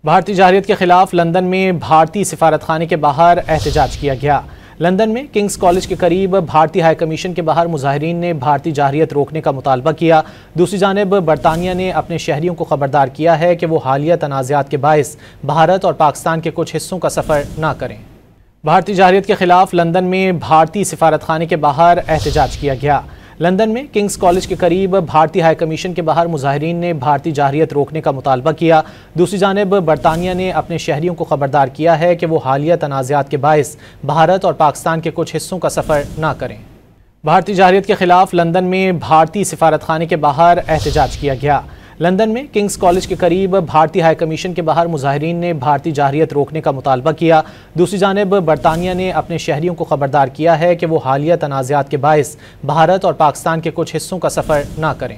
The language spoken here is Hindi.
भारतीय जारहियत के खिलाफ लंदन में भारतीय सिफारतखाने के बाहर एहतजाज किया गया। लंदन में किंग्स कॉलेज के करीब भारतीय हाई कमीशन के बाहर मुजाहिरीन ने भारतीय जारहियत रोकने का मुतालबा किया। दूसरी जानिब बरतानिया ने अपने शहरियों को खबरदार किया है कि वो हालिया तनाज़ात के बायस भारत और पाकिस्तान के कुछ हिस्सों का सफ़र न करें। भारतीय जारहियत के खिलाफ लंदन में भारतीय सिफारतखाने के बाहर एहतजाज किया गया। लंदन में किंग्स कॉलेज के करीब भारतीय हाई कमीशन के बाहर मुजाहिरीन ने भारतीय जारहियत रोकने का मुतालबा किया। दूसरी जानिब बरतानिया ने अपने शहरियों को खबरदार किया है कि वो हालिया तनाज़ात के बायस भारत और पाकिस्तान के कुछ हिस्सों का सफ़र न करें। भारतीय जारहियत के खिलाफ लंदन में भारतीय सिफारतखाने के बाहर एहतजाज किया गया। लंदन में किंग्स कॉलेज के करीब भारतीय हाई कमीशन के बाहर मुजाहिरीन ने भारतीय जारहियत रोकने का मुतालबा किया। दूसरी जानिब बरतानिया ने अपने शहरियों को खबरदार किया है कि वो हालिया तनाज़ात के बायस भारत और पाकिस्तान के कुछ हिस्सों का सफ़र न करें।